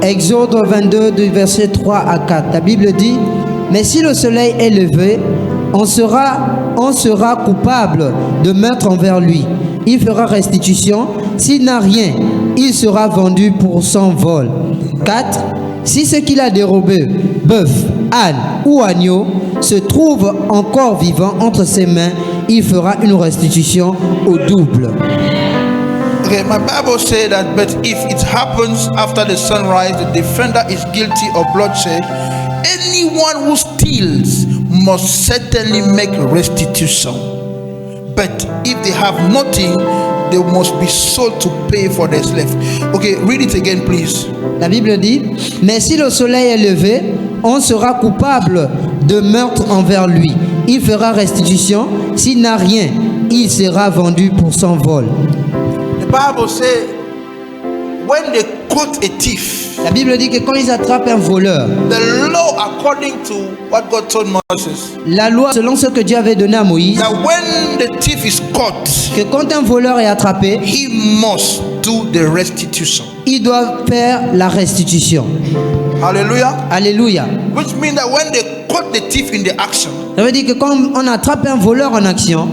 Exode 22, du verset 3 à 4. La Bible dit, mais si le soleil est levé, on sera coupable de meurtre envers lui. Il fera restitution. S'il n'a rien, il sera vendu pour son vol. 4. Si ce qu'il a dérobé, bœuf, âne ou agneau, se trouve encore vivant entre ses mains, il fera une restitution au double. Okay, my Bible says that, but if it happens after the sunrise, the defender is guilty of bloodshed. Anyone who steals must certainly make restitution. But if they have nothing, they must be sold to pay for their slave. Okay, read it again, please. La Bible dit, mais si le soleil est levé, on sera coupable de meurtre envers lui. Il fera restitution. S'il n'a rien, il sera vendu pour son vol. The Bible says, when they caught a thief, La Bible dit que quand ils attrapent un voleur, the law according to what God told Moses, la loi selon ce que Dieu avait donné à Moïse, that when the thief is caught, que quand un voleur est attrapé, he must do the restitution. il doit faire la restitution. Hallelujah. Alléluia. Which means that when they caught the thief in the action, Ça veut dire que quand on attrape un voleur en action,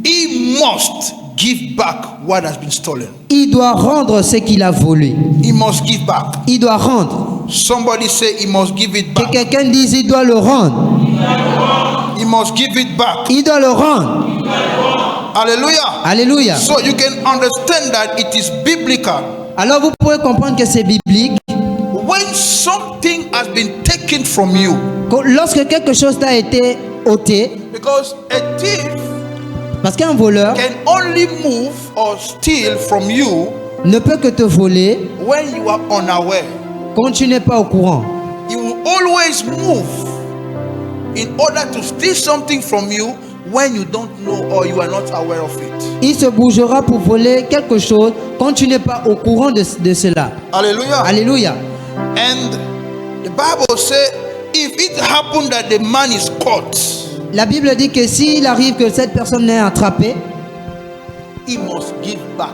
he must give back what has been stolen. il doit rendre ce qu'il a volé. He must give back. Il doit rendre. Somebody say he must give it Que back. quelqu'un dise il doit le rendre. He must give it back. Il doit le rendre. Hallelujah. Alléluia. So you can understand that it is biblical. Alors vous pouvez comprendre que c'est biblique. When something has been taken from you, Lorsque quelque chose t'a été ôté, because a thief parce qu'un voleur can only move or steal from you ne peut que te voler when you are unaware. quand tu n'es pas au courant. He will always move in order to steal something from you when you don't know or you are not aware of it. Il se bougera pour voler quelque chose quand tu n'es pas au courant de cela. Hallelujah. Alléluia. And the Bible says, if it happened that the man is caught, La Bible dit que s'il arrive que cette personne est attrapée, he must give back.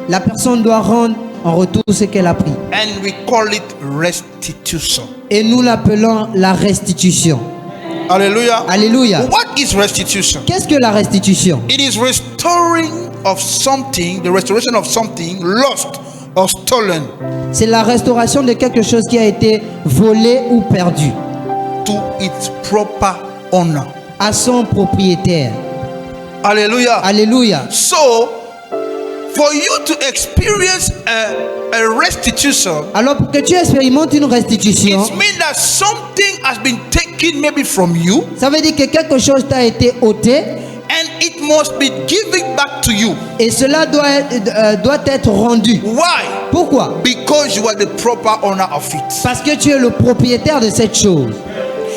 la personne doit rendre en retour ce qu'elle a pris. And we call it restitution. Et nous l'appelons la restitution. Hallelujah. Alléluia. What is restitution? Qu'est-ce que la restitution? It is restoring of something, the restoration of something lost or stolen C'est la restauration de quelque chose qui a été volé ou perdu to its proper owner. à son propriétaire. Hallelujah. Alléluia. So, for you to experience a restitution, Alors pour que tu expérimentes une restitution, it means that something has been taken maybe from you, ça veut dire que quelque chose t'a été ôté and it must be given back to you. et cela doit être rendu. Why? Pourquoi? Because you are the proper owner of it. Parce que tu es le propriétaire de cette chose.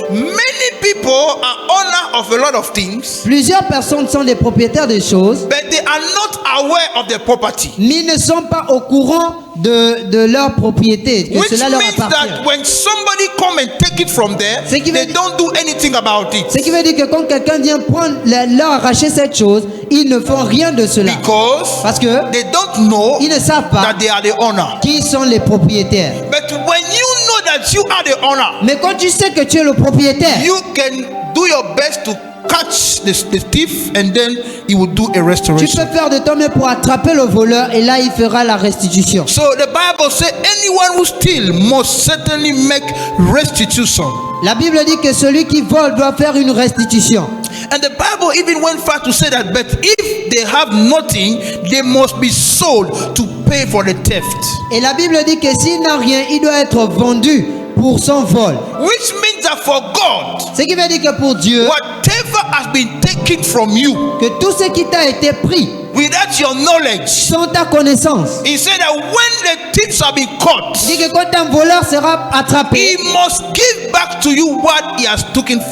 Many people are owner of a lot of things, Plusieurs personnes sont des propriétaires des choses, but they are not aware of their property. mais ils ne sont pas au courant de leur propriété, que Which cela leur means appartient. that when somebody come and take it from there, Ce qui they veut- don't do anything about Ce it. qui veut dire que quand quelqu'un vient prendre leur arracher cette chose, ils ne font rien de cela. Because Parce que they don't know ils ne savent pas that they are the owner. qui sont les propriétaires. But when you know that you are the owner, Mais quand tu sais que tu es le propriétaire, you can do your best to catch the thief, and then he will do a tu restoration. peux faire de ton mieux pour attraper le voleur et là il fera la restitution. So the Bible says anyone who steals must certainly make restitution. La Bible dit que celui qui vole doit faire une restitution. And the Bible even went far to say that, but if they have nothing, they must be sold to pay for the theft. Et la Bible dit que s'il n'a rien, il doit être vendu pour son vol. Which means that for God, Ce qui veut dire que pour Dieu, whatever has been taken from you que tout ce qui t'a été pris without your knowledge, sans ta connaissance, he said that when the thieves have been caught, dit que quand un voleur sera attrapé, he must give back to you what he has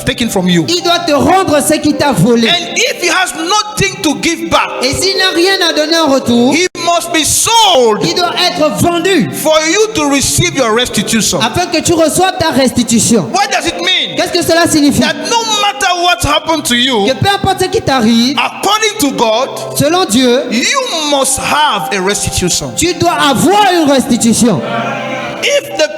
taken from you. il doit te rendre ce qu'il t'a volé. And if he has nothing to give back, Et s'il n'a rien à donner en retour, he must be sold il doit être vendu for you to receive your restitution. afin que tu reçoives ta restitution. What does it mean? Qu'est-ce que cela signifie? That no matter what happened to you, Que peu importe ce qui t'arrive, according to God, selon Dieu, you must have a restitution. tu dois avoir une restitution. If the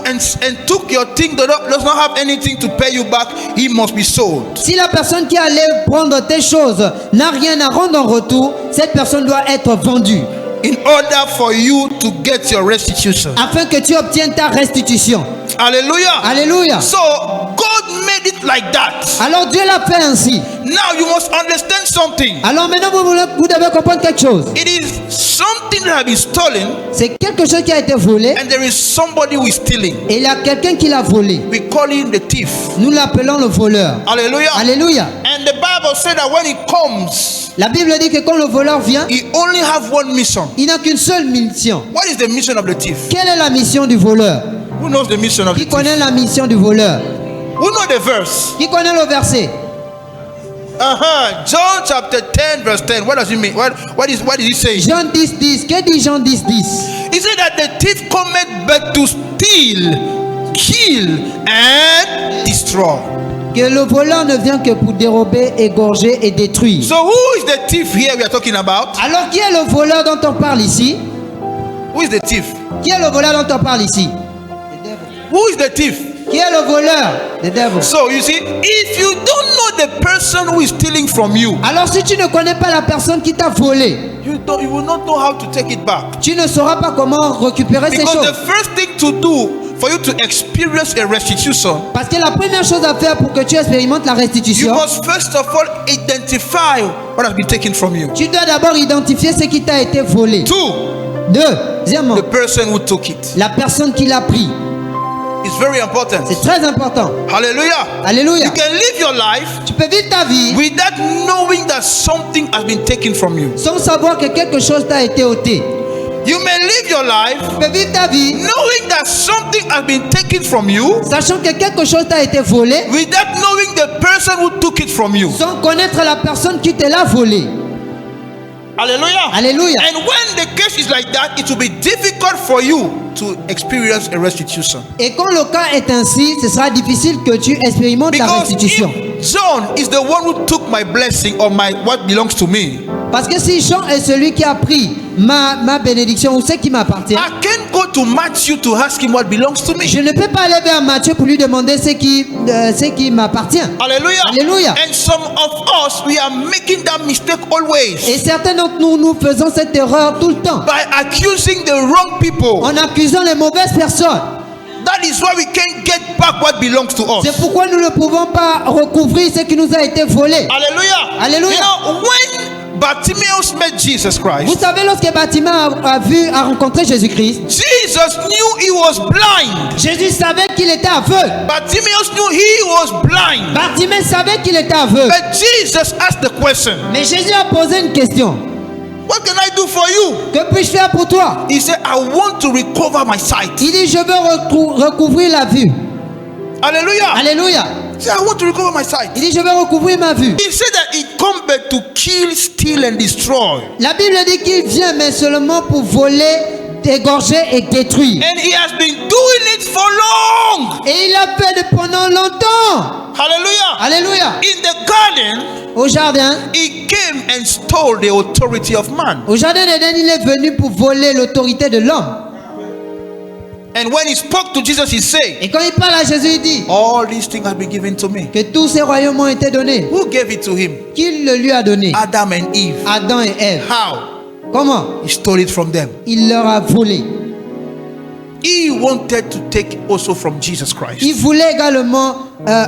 and took your thing does not have anything to pay you back, he must be sold. Si la personne qui allait prendre tes choses n'a rien à rendre en retour, cette personne doit être vendue. In order for you to get your restitution. Afin que tu obtiennes ta restitution. Hallelujah. Alléluia. So God made it like that. Alors Dieu l'a fait ainsi. Now you must understand something. Alors maintenant vous devez comprendre quelque chose. It is something that has been stolen, C'est quelque chose qui a été volé and there is somebody who is stealing. et il y a quelqu'un qui l'a volé. We call him the thief. Nous l'appelons le voleur. Hallelujah. Alléluia. And the Bible said that when he comes, La Bible dit que quand le voleur vient, he only have one mission. il n'a qu'une seule mission. What is the mission of the thief? Quelle est la mission du voleur? Who knows the mission of the Qui connaît thief? la mission du voleur? Who know the verse? Qui connaît le verset? John chapter 10 verse 10. What does it mean? What is he saying? Jean 10, 10. Que dit Jean 10, 10? He said that the thief cometh but to steal, kill, and destroy. Que le voleur ne vient que pour dérober, égorger et détruire. So who is the thief here we are talking about? Alors qui est le voleur dont on parle ici? Who is the thief? Qui est le voleur dont on parle ici? Who is the thief? Qui est le voleur? The devil. So you see, if you don't know the person who is stealing from you, Alors si tu ne connais pas la personne qui t'a volé, you will not know how to take it back. tu ne sauras pas comment récupérer ces Because the choses. first thing to do for you to experience a restitution, Parce que la première chose à faire pour que tu expérimentes la you restitution, must first of all identify what has been taken from you. tu dois d'abord identifier ce qui t'a été volé. Two, Deuxièmement, the person who took it. la personne qui l'a pris. It's very important. C'est très important. Hallelujah. Alléluia. You can live your life Tu peux vivre ta vie without knowing that something has been taken from you. sans savoir que quelque chose t'a été ôté. You may live your life Tu peux vivre ta vie knowing that something has been taken from you sachant que quelque chose t'a été volé without knowing the person who took it from you. sans connaître la personne qui te l'a volé. Hallelujah. Alléluia. And when the case is like that, it will be difficult for you to experience a restitution. Et quand le cas est ainsi, ce sera difficile que tu expérimentes la Because restitution. if John is the one who took my blessing or my what belongs to me, Parce que si Jean est celui qui a pris ma bénédiction ou ce qui m'appartient, I can't go to Matthew to ask him what belongs to me. je ne peux pas aller vers Matthieu pour lui demander ce qui m'appartient. Hallelujah. Alléluia. And some of us, we are making that mistake always Et certains d'entre nous, nous faisons cette erreur tout le temps. by accusing the wrong people. En accusant les mauvaises personnes. That is why we can't get back what belongs to us. C'est pourquoi nous ne pouvons pas recouvrir ce qui nous a été volé. Hallelujah. Alléluia. You know, when Bartimaeus met Jesus Vous Christ, savez, lorsque Bartimée a rencontré Jésus-Christ, Jesus knew he was blind. Jésus savait qu'il était aveugle. Bartimaeus knew he was blind. Bartimée savait qu'il était aveugle. But Jesus asked the question, Mais Jésus a posé une question. what can I do for you? Que puis-je faire pour toi? He said, I want to recover my sight. Il dit, je veux recouvrir la vue. Hallelujah. Alléluia. He said, I want to recover my sight. Il dit, je veux recouvrir ma vue. He said that he come back to kill, steal, and destroy. La Bible dit qu'il vient, mais seulement pour voler, égorger et détruire. And he has been doing it for long. Et il l'a fait pendant longtemps. Hallelujah. Alléluia. In the garden, Au jardin, he came and stole the authority of man. au jardin d'Éden, il est venu pour voler l'autorité de l'homme. And when he spoke to Jesus, he said, Et quand il parle à Jésus, il dit all these things have been given to me. que tous ces royaumes ont été donnés. Who gave it to him? Qui le lui a donné? Adam and Eve. Adam et Ève. How? Comment? He stole it from them. Il leur a volé. He wanted to take also from Jesus Christ. Il voulait également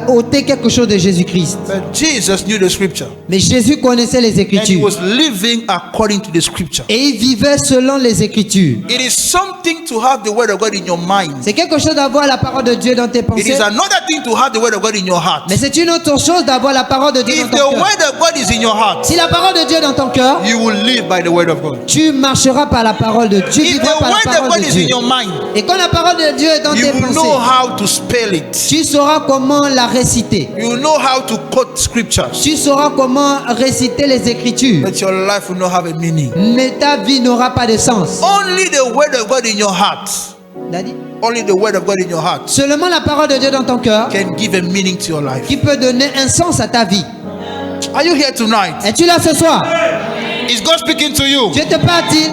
ôter quelque chose de Jésus-Christ. But Jesus knew the scripture. Mais Jésus connaissait les And he Écritures. was living according to the scripture. Et il vivait selon les Écritures. It is something to have the word of God in your mind. C'est quelque chose d'avoir la parole de Dieu dans tes It pensées. is another thing to have the word of God in your heart. Mais c'est une autre chose d'avoir la parole de Dieu If dans the ton cœur. word of God is in your heart, Si la parole de Dieu est dans ton cœur, you will live by the word of God. tu marcheras par la parole de Dieu. Tu If vivras the par la word of parole God de is Dieu. in your mind, Et quand la parole de Dieu est dans you tes will know pensées, how to spell it. tu sauras comment la réciter. You will know how to quote scriptures. Tu sauras comment réciter les Écritures. But your life will not have a meaning. Mais ta vie n'aura pas de sens. Only the word of God in your heart, Daddy? only the word of God in your heart Seulement la parole de Dieu dans ton cœur can give a meaning to your life. qui peut donner un sens à ta vie. Are you here tonight? Es-tu là ce soir? Is God speaking to you? Dieu te parle-t-il?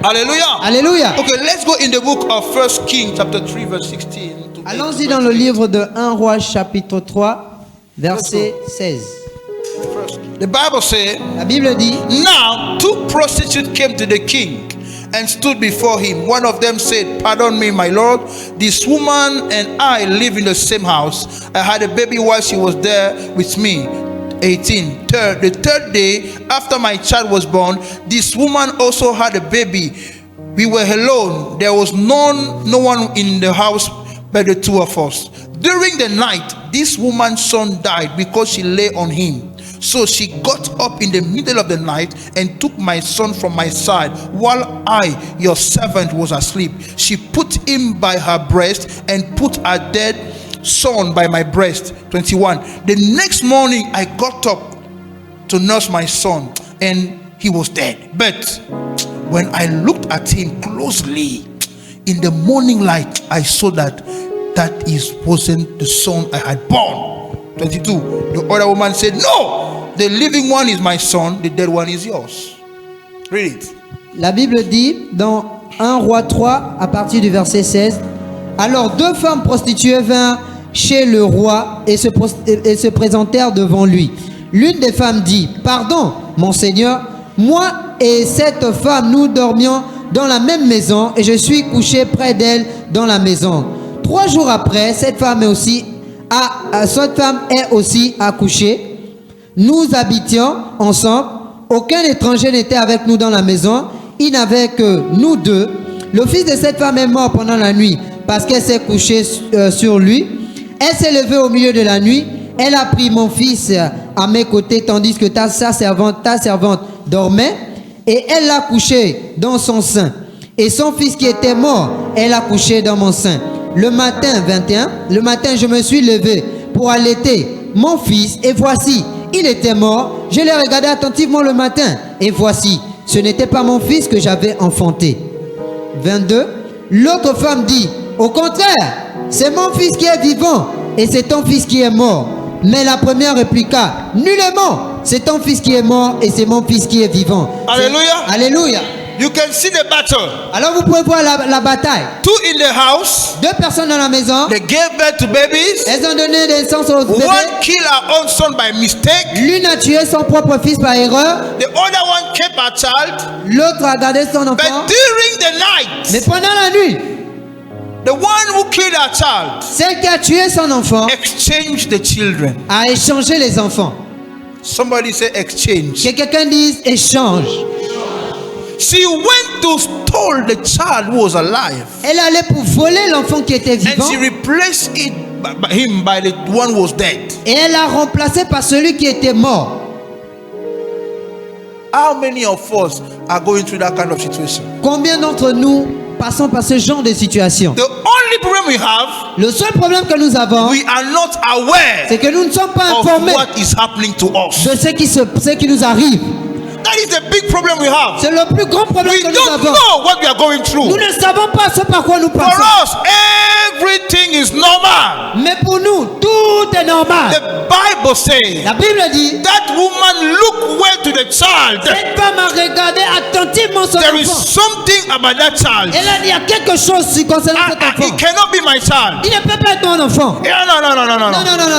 Hallelujah. Alléluia. Okay, let's go in the book of 1 Kings chapter 3 verse 16. to Allons-y dans le livre de 1 Roi chapitre 3 verset 16. The Bible says, La Bible dit, now 2 prostitutes came to the king and stood before him. One of them said, pardon me, my lord, this woman and I live in the same house. I had a baby while she was there with me. 18. The third day after my child was born, this woman also had a baby. We were alone. There was no one in the house but the 2 of us. During the night, this woman's son died because she lay on him. So she got up in the middle of the night and took my son from my side while I, your servant, was asleep. She put him by her breast and put her dead son by my breast. 21. The next morning I got up to nurse my son and he was dead. But when I looked at him closely in the morning light, I saw that wasn't the son I had born. 22. The other woman said, no, the living one is my son, the dead one is yours. Read it. la Bible dit dans 1 Roi 3 à partir du verset 16, alors 2 femmes prostituées vinrent chez le roi et se présentèrent devant lui. L'une des femmes dit, pardon, mon Seigneur, moi et cette femme, nous dormions dans la même maison et je suis couché près d'elle dans la maison. 3 jours après, cette femme est aussi accouchée. Nous habitions ensemble. Aucun étranger n'était avec nous dans la maison. Il n'avait que nous 2. Le fils de cette femme est mort pendant la nuit parce qu'elle s'est couchée sur lui. Elle s'est levée au milieu de la nuit. Elle a pris mon fils à mes côtés tandis que ta servante dormait et elle l'a couché dans son sein. Et son fils qui était mort, elle l'a couché dans mon sein. Le matin, 21, le matin, je me suis levé pour allaiter mon fils et voici, il était mort. Je l'ai regardé attentivement le matin et voici, ce n'était pas mon fils que j'avais enfanté. 22, l'autre femme dit, au contraire, c'est mon fils qui est vivant et c'est ton fils qui est mort. Mais la première répliqua, nullement, c'est ton fils qui est mort et c'est mon fils qui est vivant. Alléluia. Alléluia. You can see the battle. Alors vous pouvez voir la bataille. 2 in the house. 2 personnes dans la maison. They gave birth to babies. Elles ont donné naissance aux bébés. One killed her own son by mistake. L'une a tué son propre fils par erreur. The other one kept her child. L'autre a gardé son enfant. But during the night, Mais pendant la nuit, the one who killed her child celle qui a tué son enfant exchanged the children. a échangé les enfants. Somebody say exchange. Que quelqu'un dise échange. She went to steal the child who was alive. Elle allait pour voler l'enfant qui était And vivant. she replaced him by the one who was dead. Et elle l'a remplacé par celui qui était mort. How many of us are going through that kind of situation? Combien d'entre nous passons par ce genre de situation? The only problem we have, Le seul problème que nous avons, we are not aware c'est que nous ne sommes pas of informés what is happening to us. de ce qui nous arrive. That is the big problem we have. C'est le plus grand problème We que nous don't avons. know what we are going through. Nous ne savons pas ce par quoi nous For passons. us, everything is normal. Mais pour nous, tout est normal. The Bible says La Bible dit, that woman looked well to the child. cette femme a regardé attentivement son There is enfant. something about that child. Elle a dit, il y a quelque chose concernant cet enfant. It cannot be my child. Il ne peut pas être mon enfant. Yeah, no.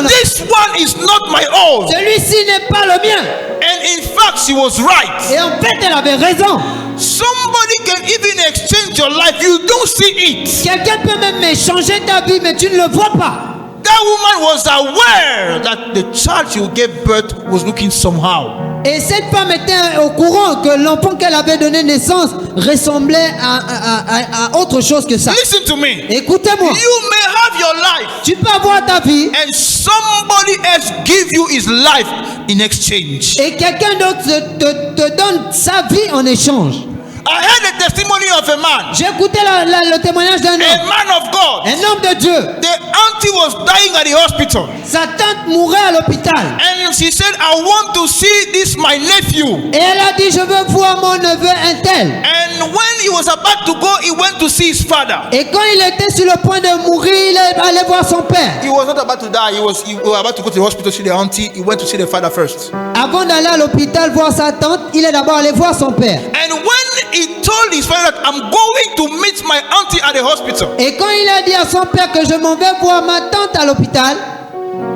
No. This one is not my own. Celui-ci n'est pas le mien. And in fact, she was right. Et en fait, elle avait raison. Somebody can even exchange your life. You don't see it. Quelqu'un peut même échanger ta vie, mais tu ne le vois pas. That woman was aware that the child she gave birth was looking somehow. Et cette femme était au courant que l'enfant qu'elle avait donné naissance ressemblait à autre chose que ça. Listen to me. Écoutez-moi. You may have your life, Tu peux avoir ta vie and somebody else give you his life in exchange. et quelqu'un d'autre te donne sa vie en échange. I heard the testimony of a man, J'ai écouté le témoignage d'un a homme, man of God. un homme de Dieu. The auntie was dying at the hospital, Sa tante mourait à l'hôpital. and she said, I want to see this my nephew. Et elle a dit, je veux voir mon neveu un tel. And when he was about to go, he went to see his father. Et quand il était sur le point de mourir, il est allé voir son père. He was not about to die. He was about to go to the hospital to see the auntie. He went to see the father first. Avant d'aller à l'hôpital voir sa tante, il est d'abord allé voir son père. And when he told told his father that I'm going to meet my auntie at the hospital, Et quand il a dit à son père que je m'en vais voir ma tante à l'hôpital,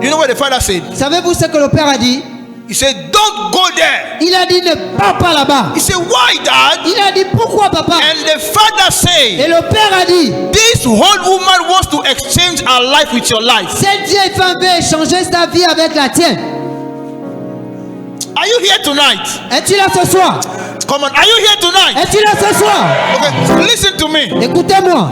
you know what the father said? savez-vous ce que le père a dit? He said, don't go there. Il a dit ne pars pas là-bas. He said, why, Dad? Il a dit pourquoi papa? And the father Et said, le père a dit this old woman wants to exchange her life with your life. cette vieille femme veut échanger sa vie avec la tienne. Are you here tonight? Es-tu là ce soir? Come on, are you here tonight? Es-tu là ce soir? Okay, listen to me. Écoutez-moi.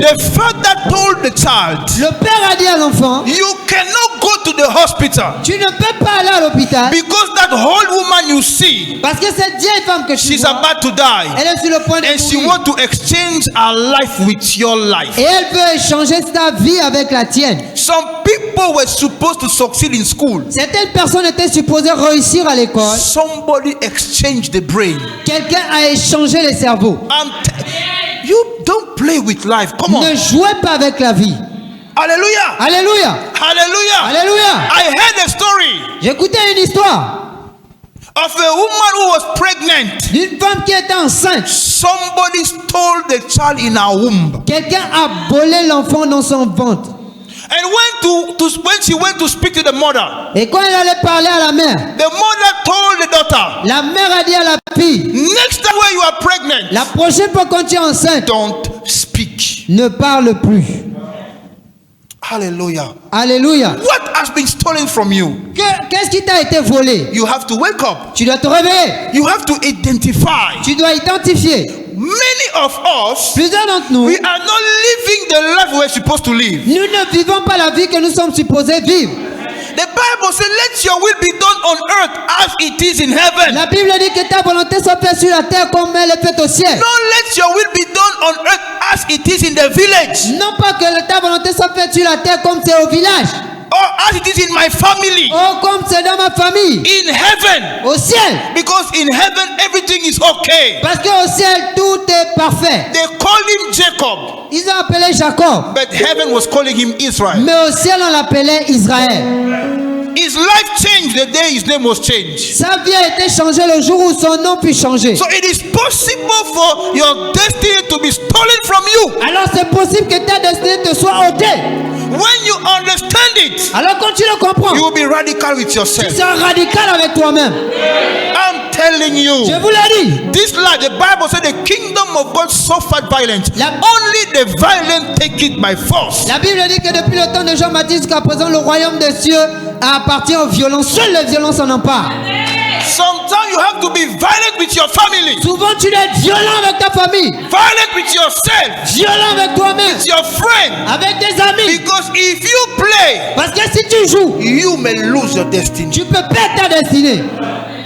The father told the child, Le père a dit à l'enfant, you cannot go to the hospital tu ne peux pas aller à l'hôpital because that old woman you see, parce que cette vieille femme que tu she's vois, about to die. elle est sur le point de And she mourir. wants to exchange her life with your life. Et elle veut échanger sa vie avec la tienne. Some people were supposed to succeed in school. Certaines personnes étaient supposées réussir à l'école. Somebody exchanged the brain. Quelqu'un a échangé les cerveaux. You don't play with life. Come on. Ne jouez pas avec la vie. Hallelujah. Alléluia. Hallelujah. Alléluia. I heard a story J'écoutais une histoire of a woman who was pregnant. d'une femme qui était enceinte. Somebody stole the child in her womb. Quelqu'un a volé l'enfant dans son ventre. And when she went to speak to the mother, Et quand elle allait parler à la mère, the mother told the daughter, la mère a dit à la fille, next time when you are pregnant, la prochaine fois quand tu es enceinte, don't speak. ne parle plus. Hallelujah. Alléluia. What has been stolen from you? Qu'est-ce qui t'a été volé? You have to wake up. Tu dois te réveiller. You have to identify. Tu dois identifier. Many of us, Plusieurs d'entre nous, we are not living the life we're supposed to live. nous ne vivons pas la vie que nous sommes supposés vivre. The Bible says, let your will be done on earth as it is in heaven. La Bible dit que ta volonté soit faite sur la terre comme elle est faite au ciel. Don't let your will be done on earth as it is in the village. Non pas que ta volonté soit faite sur la terre comme c'est au village. Or as it is in my family. Oh, comme c'est dans ma famille. In heaven. Au ciel. Because in heaven everything is okay. Parce qu'au ciel tout est parfait. They called him Jacob. Ils ont appelé Jacob. But heaven was calling him Israel. Mais au ciel on l'appelait Israël. His life changed the day his name was changed. Sa vie a été changée le jour où son nom fut changé. So it is possible for your destiny to be stolen from you. Alors c'est possible que ta destinée te soit ôtée. When you understand it, Alors quand tu le comprends, you will be radical with tu yourself. seras radical avec toi-même. I'm telling you, Je vous l'ai dit. this life, the Bible said the kingdom of God suffered violence. La- Only the violent take it by force. La Bible dit que depuis le temps de Jean-Baptiste jusqu'à présent, le royaume des cieux appartient aux violents. Seuls les violents s'en emparent. Sometimes you have to be violent with your family, Souvent, tu dois être violent avec ta famille, violent with yourself, violent avec toi-même, with your friend. avec tes amis. Because if you play, Parce que si tu joues, you may lose your destiny. tu peux perdre ta destinée.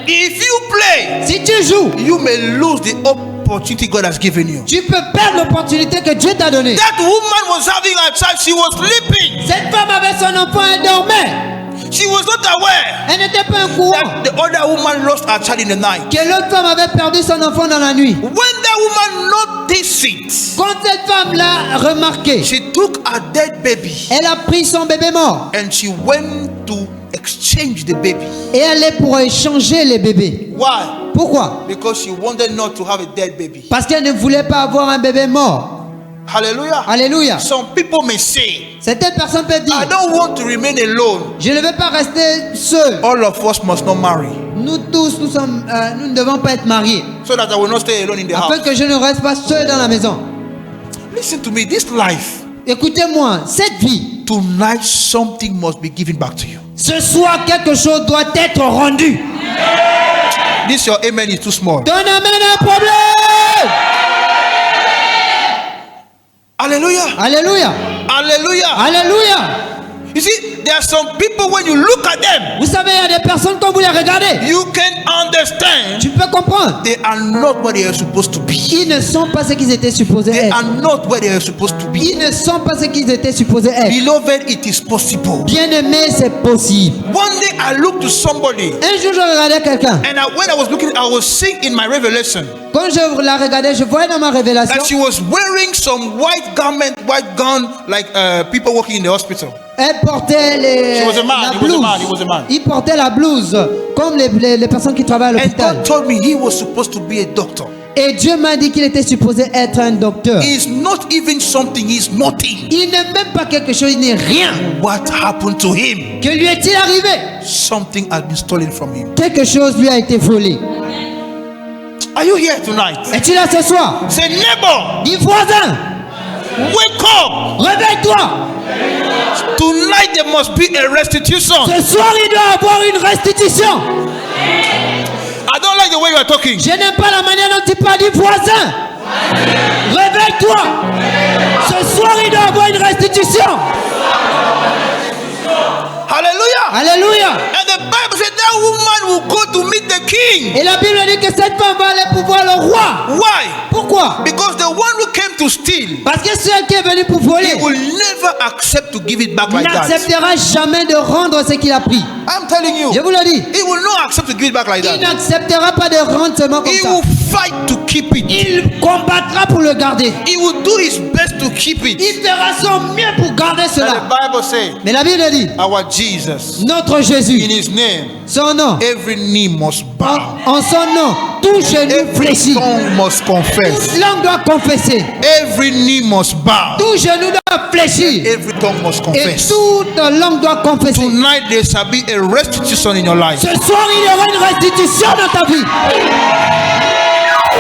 If you play, Si tu joues, you may lose the opportunity God has given you. tu peux perdre l'opportunité que Dieu t'a donnée. That woman was having a child, she was sleeping. Cette femme avait son enfant, elle dormait. She was not aware Elle n'était pas au courant that the other woman lost her child in the night. que l'autre femme avait perdu son enfant dans la nuit. When that woman noticed it, Quand cette femme l'a remarqué, she took a dead baby elle a pris son bébé mort and she went to exchange the baby. et elle est pour échanger les bébés. Why? Pourquoi? Because she wanted not to have a dead baby. Parce qu'elle ne voulait pas avoir un bébé mort. Hallelujah. Alléluia. Some people may say, Certaines personnes peuvent I dire, don't want to remain alone. je ne veux pas rester seul. All of us must not marry Nous tous, nous ne devons pas être mariés. so that I will not stay alone in the Afin house. que je ne reste pas seul dans la maison. Listen to me, this life, Écoutez-moi, cette vie, tonight something must be given back to you. ce soir, quelque chose doit être rendu. This your amen is too small. Donne amen un problème. Hallelujah. Alléluia. Hallelujah. Alléluia. You see, there are some people when you look at them, Vous savez, il y a des personnes, quand vous les regardez, you can understand tu peux comprendre. they are not what they are supposed to be. Ils ne sont pas ce qu'ils étaient supposés They être. are not where they are supposed to be. Ils ne sont pas ce qu'ils étaient supposés être. Beloved, it is possible. Bien-aimé, c'est possible. One day I looked to somebody, Un jour, je regardais quelqu'un. and when I was looking, I was seeing in my revelation Quand je la regardais, je voyais dans ma révélation, that she was wearing some white garment, white gown, like people working in the hospital. elle portait She was a man, la he was a blouse. man, he was a man. Il portait la blouse, comme les personnes qui travaillent à And l'hôpital. God told me he was supposed to be a doctor. Et Dieu m'a dit qu'il était supposé être un docteur. He's not even something, he's nothing. Il n'est même pas quelque chose, il n'est rien. What happened to him? Que lui est-il arrivé? Something has been stolen from him. Quelque chose lui a été volé. Are you here tonight? Es-tu là ce soir? Say, neighbor, Dis voisin, wake up. réveille-toi. Tonight there must be a restitution. Ce soir, il doit avoir une restitution. I don't like the way you are talking. Je n'aime pas la manière dont tu parles. Dis voisin, réveille-toi. Ce soir, il doit avoir une restitution. Hallelujah. Alléluia. And the Bible said that woman will go to meet the king. Et la Bible dit que cette femme va aller pour voir le roi. Why? Pourquoi? Because the one who came to steal, Parce que celui qui est venu pour voler he will never accept to give it back like that. n'acceptera jamais de rendre ce qu'il a pris. I'm telling you, Je vous le dis. he will not accept to give it back like Il that. n'acceptera pas de rendre seulement comme He ça. will fight to keep it. Il combattra pour le garder. He will do his best to keep it. Il fera son mieux pour garder And cela. the Bible says, Mais la Bible dit, our Jesus, notre in Jésus, his name, son nom, every knee must bow. en son nom, tout genou Every fléchit. tongue must confess. Toute langue doit confesser. Every knee must bow. Tout genou doit fléchir. Every tongue must Et confess. toute langue doit confesser. Tonight there shall be a restitution in your life. Ce soir, il y aura une restitution dans ta vie.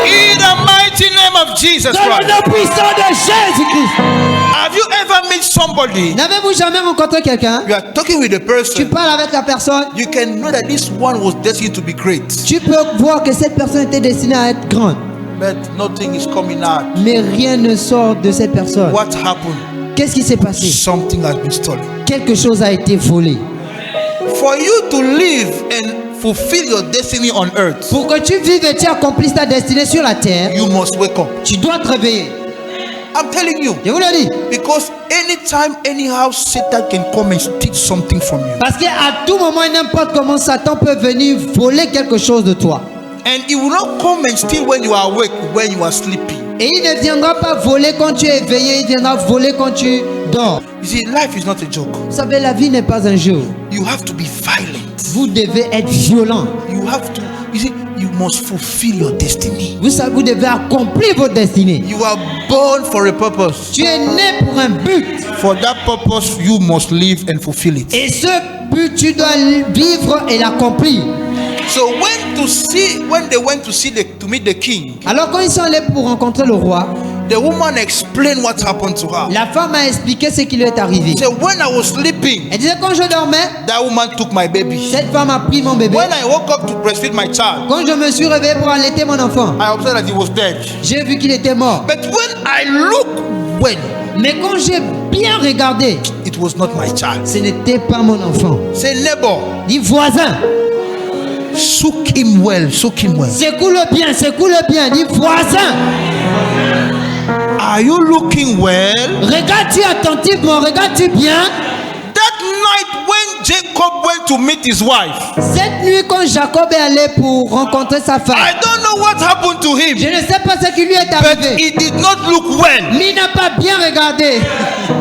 In the mighty name of Jesus Dans le Christ. nom puissant de Jésus-Christ. Have you ever met somebody? N'avez-vous jamais rencontré quelqu'un? You are talking with a Tu person. parles avec la personne. You can know that this one was destined to be great, Tu peux voir que cette personne était destinée à être grande. but nothing is coming out. Mais rien ne sort de cette personne. What happened? Qu'est-ce qui s'est passé? Something has been stolen. Quelque chose a été volé. For you to live and fulfill your destiny on earth, Pour que tu vives et tu accomplisses ta destinée sur la terre, you must wake up. tu dois te réveiller. I'm telling you. Je vous le dis. Because anytime, anyhow, Satan can come and steal something from you. Parce qu'à tout moment, n'importe comment, Satan peut venir voler quelque chose de toi. And he will not come and steal when you are awake, when you are sleeping. Et il ne viendra pas voler quand tu es éveillé, il viendra voler quand tu dors. You see, life is not a joke. Vous savez, la vie n'est pas un jeu. You have to be violent. Vous devez être violent. You have to, you see, you must fulfill your destiny. Vous savez, vous devez accomplir votre destinée. You are born for a purpose. Tu es né pour un but. For that purpose, you must live and fulfill it. Et ce but, tu dois vivre et l'accomplir. So when they went to meet the king, Alors quand ils sont allés pour rencontrer le roi, the woman explained what happened to her. la femme a expliqué ce qui lui est arrivé. She said, when I was sleeping, Elle disait, quand je dormais, that woman took my baby. cette femme a pris mon bébé. When I woke up to breastfeed my child, Quand je me suis réveillé pour allaiter mon enfant, I observed that he was dead. j'ai vu qu'il était mort. But when I looked well, Mais quand j'ai bien regardé, it was not my child. ce n'était pas mon enfant. Say, neighbor, Dis voisin, soak him well, soak him well. secoue-le bien, secoue-le bien. Dis voisin, Are you looking well? regarde-tu attentivement, regarde-tu bien. That night when Jacob went to meet his wife, Cette nuit, quand Jacob est allé pour rencontrer sa femme, I don't know what happened to je him, ne sais pas ce qui lui est but arrivé. he did not look well. Mais il n'a pas bien regardé.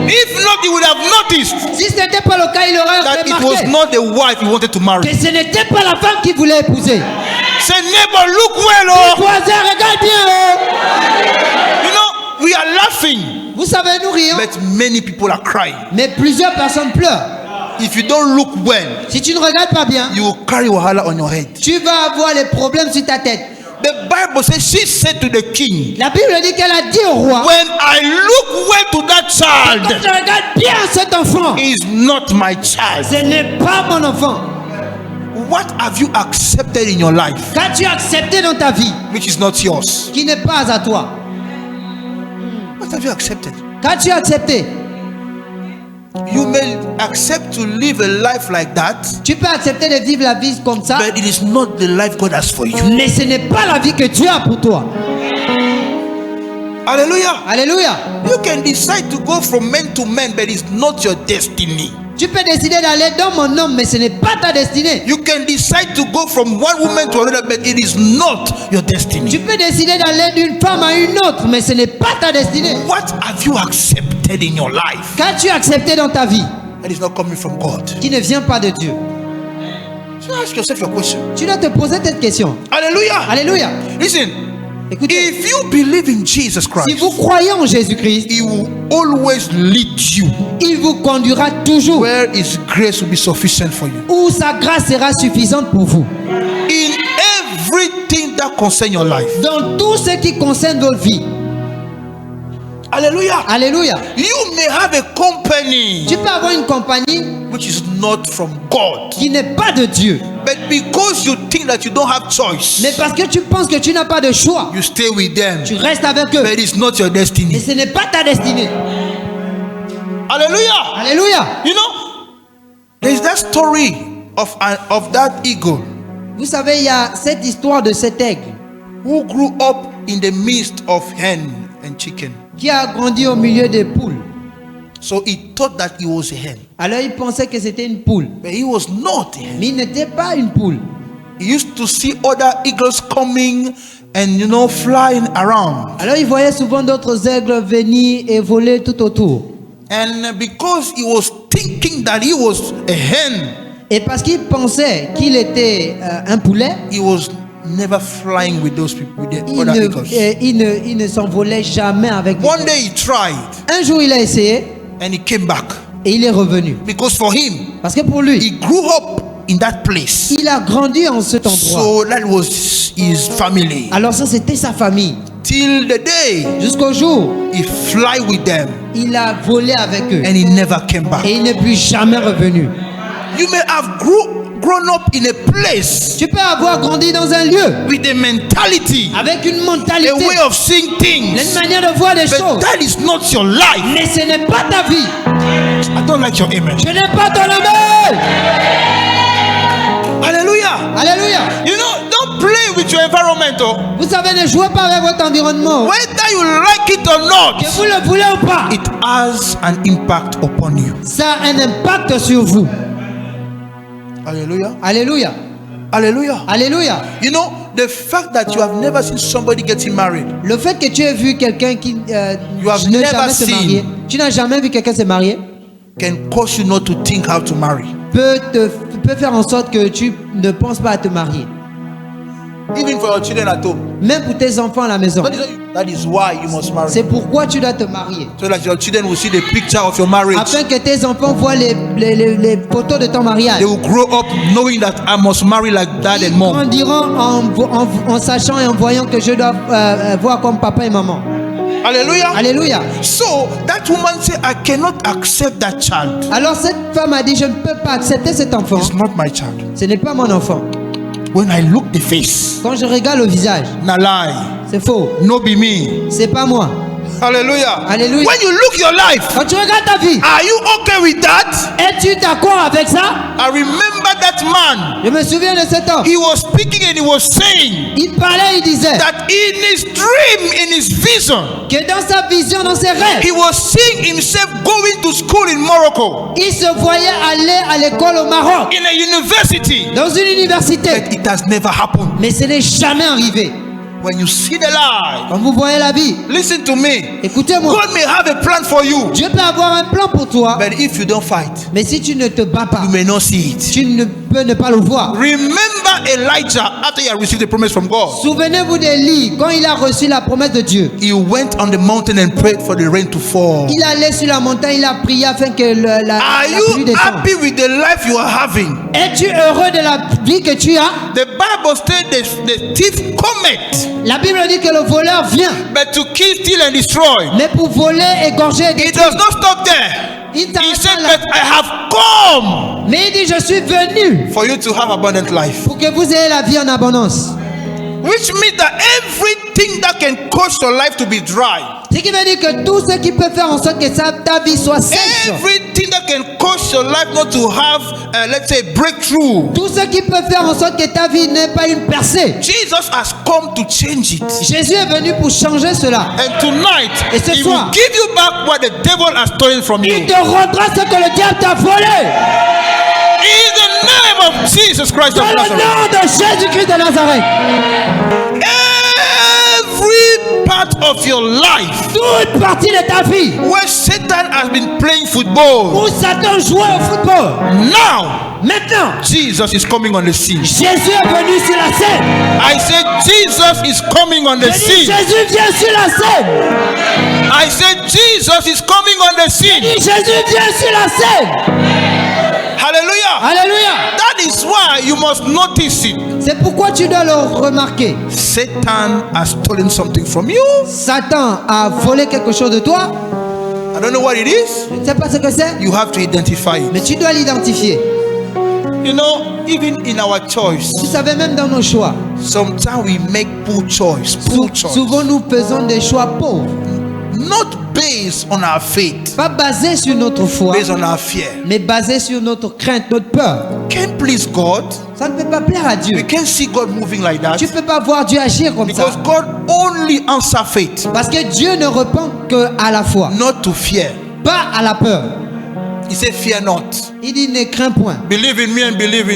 If not, he would have noticed Si ce n'était pas le cas, il aurait that it was remarqué not the wife he wanted to que marry. ce n'était pas la femme qu'il voulait épouser. Say, neighbor, look well, oh. Voisin, regarde bien. Oh. You know, we are laughing, Vous savez, nous rions, but many people are crying. mais plusieurs personnes pleurent. If you don't look well, Si tu ne regardes pas bien, you will carry wahala on your head. tu vas avoir les problèmes sur ta tête. The Bible says she said to the king, La Bible dit qu'elle a dit au roi, when I look well to that quand child, je regarde bien cet enfant, he is not my child. ce n'est pas mon enfant. What have you accepted in your life Qu'as-tu accepté dans ta vie which is not yours? qui n'est pas à toi? What have you accepted? Qu'as-tu accepté? You may accept to live a life like that, Tu peux accepter de vivre la vie comme ça, but it is not the life God has for you. mais ce n'est pas la vie que Dieu a pour toi. Hallelujah. Alléluia. You can decide to go from man to man, but it's not your destiny. Tu peux décider d'aller dans mon homme, mais ce n'est pas ta destinée. You can decide to go from one woman to another, but it is not your Tu destiny. peux décider d'aller d'une femme à une autre, mais ce n'est pas ta destinée. What have you accepted in your life Qu'as-tu accepté dans ta vie that is not coming from God? qui ne vient pas de Dieu? So ask yourself your question. Tu dois te poser cette question. Hallelujah. Alléluia. Listen, Écoutez, If you believe in Jesus si Christ, vous croyez en Jésus-Christ, He will always lead you il vous conduira toujours where His grace will be sufficient for you. où sa grâce sera suffisante pour vous. In everything that concerns your life. Dans tout ce qui concerne votre vie. Hallelujah. Alléluia. You may have a company Tu peux avoir une compagnie which is not from God, qui n'est pas de Dieu. but because you think that you don't have choice, Mais parce que tu penses que tu n'as pas de choix, you stay with them, tu restes avec eux. but it's not your Mais destiny. ce n'est pas ta destinée. Hallelujah. Alléluia. You know, there's that story of that eagle Vous savez, il y a cette histoire de cet aigle who grew up in the midst of hen and chicken. qui a grandi au milieu des poules. So he thought that he was a hen, Alors il pensait que c'était une poule. but he was not a hen. Mais il n'était pas une poule. He used to see other eagles coming and flying around. Alors il voyait souvent d'autres aigles venir et voler tout autour. And because he was thinking that he was a hen, Et parce qu'il pensait qu'il était un poulet, he was never flying with those people, with the il other eagles. il ne s'envolait jamais avec les One autres. day he tried Un jour il a essayé and he came back et il est revenu. because for him, Parce que pour lui, he grew up in that place. il a grandi en cet endroit. So that was his family. Alors ça c'était sa famille. Till the day Jusqu'au jour, he fly with them il a volé avec eux. and he never came back. Et il n'est plus jamais revenu. You may have grown up in a place Tu peux avoir grandi dans un lieu with a mentality, avec une a mentalité, way of seeing une things, manière de voir les but choses. that is not your life. Mais ce n'est pas ta vie. I don't like your amen. Je n'ai pas ton amour. Hallelujah. Alléluia. You know, don't play with your environment. Oh. Vous savez, ne jouez pas avec votre environnement. Whether you like it or not, Que vous le voulez ou pas, it has an impact upon you. ça a un impact sur vous. Hallelujah. Alléluia. Hallelujah. Alléluia. You know, the fact that you have never seen somebody getting married, Le fait que tu aies vu quelqu'un qui You have ne never jamais se seen. marier, tu n'as jamais vu quelqu'un se marier, can cause you not to think how to marry. peut faire en sorte que tu ne penses pas à te marier. Even for your children at home. Même pour tes enfants à la maison. That is why you must marry. C'est pourquoi tu dois te marier. So that your children will see the picture of your marriage. Afin que tes enfants voient les photos de ton mariage. They will grow up knowing that I must marry like dad Ils and mom. grandiront en sachant et en voyant que je dois voir comme papa et maman. Hallelujah. Alléluia. So that woman said, I cannot accept that child. Alors cette femme a dit, je ne peux pas accepter cet enfant. It's not my child. Ce n'est pas mon enfant. When I look the face, Quand je regarde le visage, na lie, c'est faux. no be me. C'est pas moi. Hallelujah. Hallelujah. When you look your life, Quand tu regardes ta vie, are you okay with that? es-tu d'accord avec ça? I remember that man. Je me souviens de cet homme. He was speaking and he was saying Il parlait, il disait that in his dream, in his vision, que dans sa vision, dans ses rêves, he was seeing himself going to school in Morocco, il se voyait aller à l'école au Maroc, in a university. dans une université. But it has never happened. Mais ce n'est jamais arrivé. When you see the light, Quand vous voyez la vie, listen to me. écoutez-moi. God may have a plan for you, Dieu peut avoir un plan pour toi, but if you don't fight, mais si tu ne te bats pas, you may not see it. tu ne peux ne pas le voir. Remember Elijah after he had received the promise from God. Souvenez-vous d'Élie, quand il a reçu la promesse de Dieu. He went on the mountain and prayed for the rain to fall. Il allait sur la montagne, il a prié afin que la Are pluie you descende. happy with the life you are having? Es-tu heureux de la vie que tu as? The Bible said the thief cometh, La Bible dit que le voleur vient, but to kill, steal, and destroy. mais pour voler, égorger et He détruire. does not stop there. Il He t'arrête said, pas là. but I have come Mais il dit, je suis venu for you to have abundant life. pour que vous ayez la vie en abondance. Which means that everything that can cause your life to be dry, Ce qui veut dire que tout ce qui peut faire en sorte que ta vie soit sèche, everything that can cause your life not to have, let's say, breakthrough, tout ce qui peut faire en sorte que ta vie n'ait pas une percée, Jesus has come to change it. Jésus est venu pour changer cela. And tonight, Et ce He soir, will give you back what the devil has stolen from you. Il te rendra ce que le diable t'a volé. In the name of Jesus Christ Dans of le Nazareth. nom de Jésus-Christ de Nazareth. Every part of your life toute partie de ta vie where Satan has been playing football, où Satan jouait au football, maintenant, Jesus is coming on the scene. Jésus est venu sur la scène. I said, Jesus is coming on the Je dis, scene. Jésus vient sur la scène. I said, Jesus is coming on the Je scene. dis, Jésus vient sur la scène. Hallelujah. Alléluia. That is why you must notice it. C'est pourquoi tu dois le remarquer. Satan has stolen something from you. Satan a volé quelque chose de toi. I don't know what it is. Je ne sais pas ce que c'est, You have to identify it. mais tu dois l'identifier. You know, even in our choice, Vous savez, même dans nos choix, sometimes we make poor choice. Poor choice. souvent nous faisons des choix pauvres. Not based on our faith, Pas basés sur notre foi, based on our fear. mais basés sur notre crainte, notre peur. Can't please God. Ça ne peut pas plaire à You Dieu. can't see God moving like that Tu ne peux pas voir Dieu agir comme ça. because God only answers faith, Parce que Dieu ne répond qu'à la foi, not to fear. pas à la peur. He said, "Fear not. Il dit ne crains point. Believe in me and believe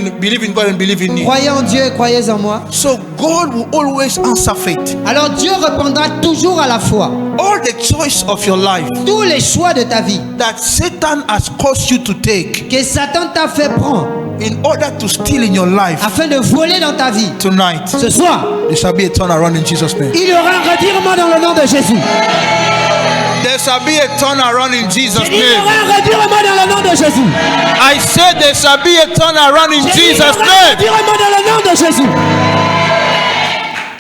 in God and believe in me." Croyez en Dieu et croyez en moi. So God will always answer faith. Alors Dieu répondra toujours à la foi. All the choice of your life Tous les choix de ta vie that Satan has caused you to take que Satan t'a fait prendre in order to steal in your life afin de voler dans ta vie, tonight, ce soir, there shall be a turnaround in Jesus' name. il y aura un revirement dans le nom de Jésus. There shall be a turnaround in Jesus' Il y name. aura un revirement dans le nom de Jésus. I said there shall be a turnaround in Il y Jesus' aura un name. revirement dans le nom de Jésus.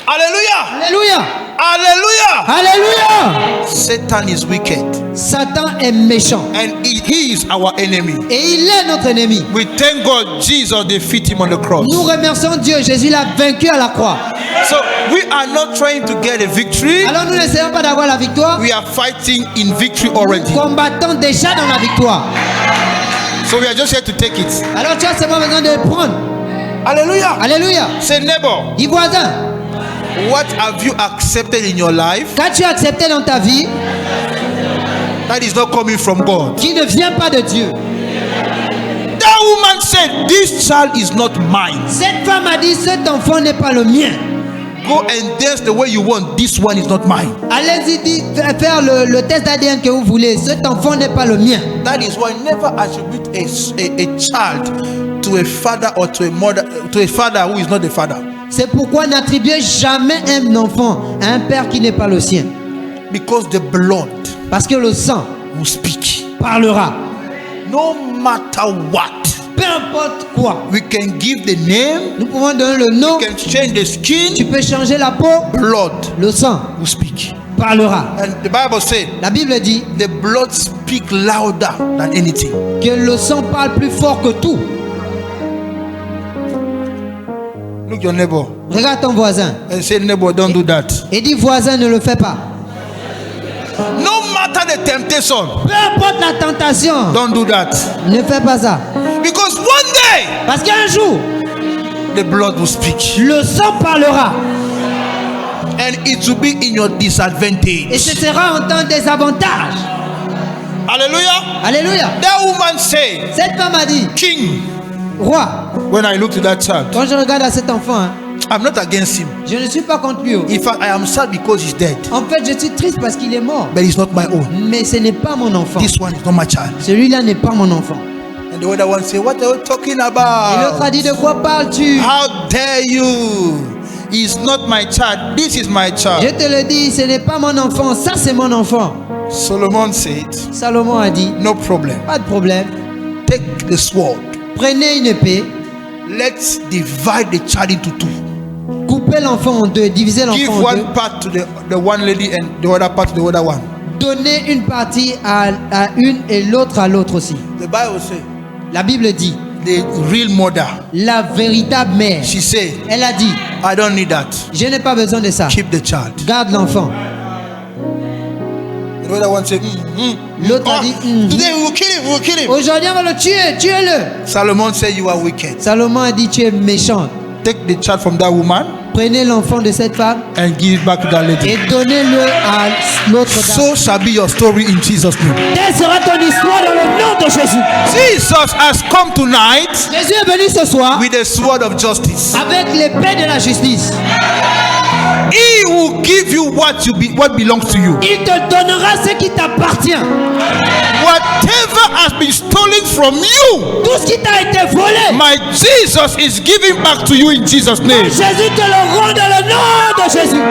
Hallelujah. Alléluia. Hallelujah. Alléluia. Satan is wicked Satan est méchant and he is our enemy. et il est notre ennemi. We thank God Jesus defeated him on the cross. Nous remercions Dieu, Jésus l'a vaincu à la croix. So we are not trying to get a victory. Alors nous n'essayons pas d'avoir la victoire, We are fighting in victory already. combattons déjà dans la victoire. So we are just here to take it. Alors tu as seulement besoin de le prendre. Hallelujah. Alléluia. Say, neighbor, Dis voisin, what have you accepted in your life quand tu as accepté dans ta vie that is not coming from God? qui ne vient pas de Dieu. That woman said, "This child is not mine. Cette femme a dit, cet enfant n'est pas le mien. Go and dance the way you want. This one is not mine." Allez-y faire le test d'ADN que vous voulez. Cet enfant n'est pas le mien. That is why never attribute a child to a father or to a mother, to a father who is not the father. C'est pourquoi n'attribuez jamais un enfant à un père qui n'est pas le sien. Because the blood Parce que le sang will speak. parlera. No matter what. Peu importe quoi. We can give the name, Nous pouvons donner le nom. we can change the skin, Tu peux changer la peau. blood Le sang will speak. parlera. And the Bible said, La Bible dit the blood speak louder than anything. que le sang parle plus fort que tout. Look your neighbor Regarde ton voisin and say, "Neighbor, don't do that." et dis voisin, ne le fais pas. No matter the temptation, Peu importe la tentation, don't do that. ne fais pas ça. Because one day Parce qu'un jour, the blood will speak le sang parlera and it will be in your et disadvantage. ce sera en temps désavantage. Hallelujah. Alléluia. That woman said, Cette femme a dit, "King, roi, when I looked at that child, quand je regarde à cet enfant, hein, I'm not against him. je ne suis pas contre lui. Oh. In fact, I am sad because he's dead, En fait, je suis triste parce qu'il est mort. but he's not my own. Mais ce n'est pas mon enfant. This one is not my child." Celui-là n'est pas mon enfant. And the other one said, "What are you talking Et l'autre a about? dit, de quoi parles-tu? How dare you? He's not my child. This is my Je child." te le dis, ce n'est pas mon enfant, ça c'est mon enfant. Solomon said, Salomon a dit, "No problem. pas de problème. Take the sword. Prenez une épée, Let's divide the child into two. coupez l'enfant en deux, divisez Give l'enfant en deux. one part to the one lady and the other part to the other one." Donnez une partie à une et l'autre à l'autre aussi. The Bible says, La Bible dit, the real mother, la véritable mère, she said, elle a dit, "I don't need that. je n'ai pas besoin de ça. Keep the child." Garde l'enfant. The other one said, L'autre a dit, "Today we will kill him. We will kill him." aujourd'hui on va le tuer, tuez-le. Solomon said, "You are wicked. Salomon a dit, tu es méchant. Take the child from that woman Prenez l'enfant de cette femme and give it back to that lady." et donnez-le à l'autre dame. So shall be your story in Jesus' name. Telle sera ton histoire dans le nom de Jésus. Jesus has come tonight Jésus est venu ce soir with the sword of justice. avec l'épée de la justice. He will give you what belongs to you. Il te donnera ce qui t'appartient. Whatever has been stolen from you, Tout ce qui t'a été volé, my Jesus is giving back to you in Jesus' name. Jésus te le rend dans le nom de Jésus.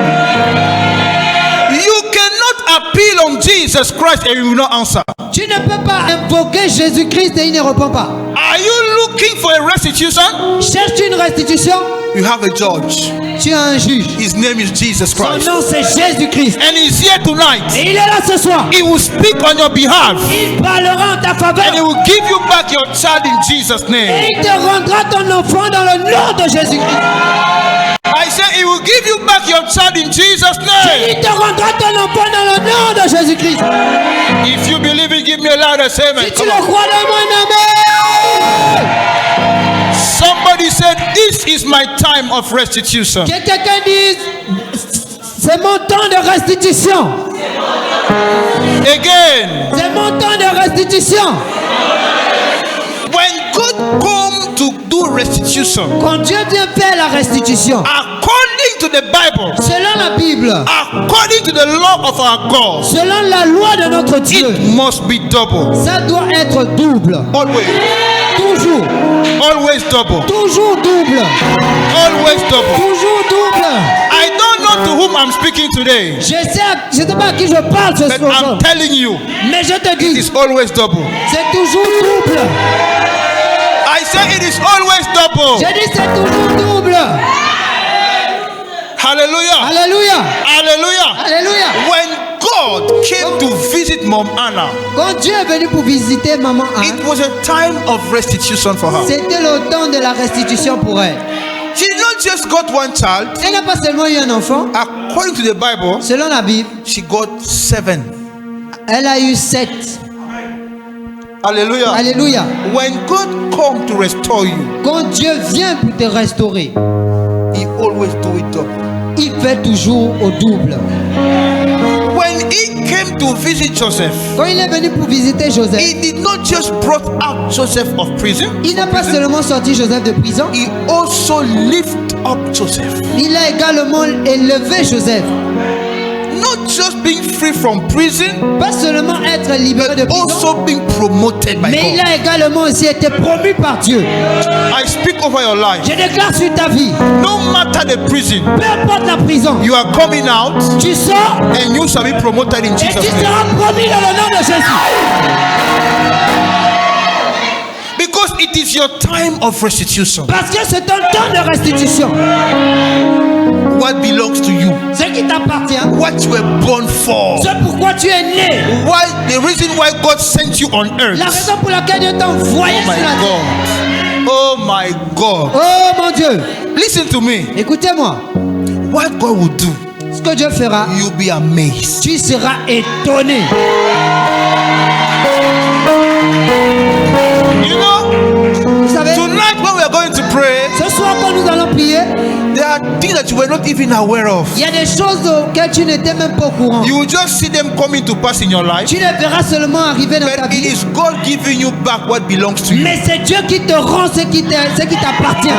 You cannot appeal on Jesus Christ and he will not answer. Tu ne peux pas invoquer Jésus-Christ et il ne répond pas. Are you looking for a restitution? Cherches-tu une restitution? You have a judge. Tu as un juge. His name is Jesus Son Christ. nom c'est Jésus-Christ. And he's here tonight. Et il est là ce soir. He will speak on your behalf. Il parlera en ta And he faveur. will give you back your child in Jesus' Et name. il te rendra ton enfant dans le nom de Jésus-Christ. I say he will give you back your child in Jesus' name. Il te rendra ton enfant dans le nom de Jésus-Christ. If you believe it, give me a louder amen. Si tu Come le on. crois, donne-moi un amen. Somebody said, this is my time of restitution. Que quelqu'un dise, c'est mon temps de restitution. Again, C'est mon temps de restitution. when God come to do restitution, Quand Dieu vient faire la restitution, according to the Bible, selon la Bible, according to the law of our God, selon la loi de notre Dieu, it must be double. ça doit être double. Always. Toujours, Always double. toujours double, Always double. toujours double. I don't know to whom I'm speaking today, Je sais pas à qui je parle ce but soir, I'm telling you, mais je te it dis, is always double. c'est toujours double. I say it is always double. J'ai dit c'est toujours double. Hallelujah. Alléluia, Hallelujah. alléluia. When God came to visit Mom Anna, Quand Dieu est venu pour visiter maman Anne, it was a time of restitution for her. c'était le temps de la restitution pour elle. She not just got one child. Elle n'a pas seulement eu un enfant, According to the Bible, selon la Bible, she got 7. elle a eu 7. Hallelujah. Alléluia. When God come to restore you, Quand Dieu vient pour te restaurer, He always do it double. il fait toujours au double. When He came to visit Joseph, Quand il est venu pour visiter Joseph, He did not just brought out Joseph of prison. il n'a pas seulement sorti Joseph de prison, He also lift up Joseph. il a également élevé Joseph. Not just being free from prison, Pas seulement être libéré de prison, also being promoted by mais il God. a également aussi été promu par Dieu. I speak over your life. Je déclare sur ta vie, No matter the prison, peu importe la prison, you are coming out tu sors and you shall be promoted in et Jesus' tu name. seras promu dans le nom de Jésus. Because it is your time of restitution. Parce que c'est ton temps de restitution. What belongs to you, Ce qui t'appartient, what you were born for, c'est pourquoi tu es né. why the reason why God sent you on earth. La raison pour laquelle Dieu t'a envoyé Oh sur my la terre. God. Oh my God. Oh mon Dieu, Listen to me. écoutez-moi. What God will do, Ce que Dieu fera, you'll be amazed. tu seras étonné. You know, Vous savez, tonight when we are going to pray, ce soir quand nous allons prier, there are things that you were not even aware of. il y a des choses auxquelles tu n'étais même pas au courant. You will just see them coming to pass in your life. Tu les verras seulement arriver dans ta But it vie. is God giving you back what belongs to you. Mais c'est Dieu qui te rend ce qui t'appartient.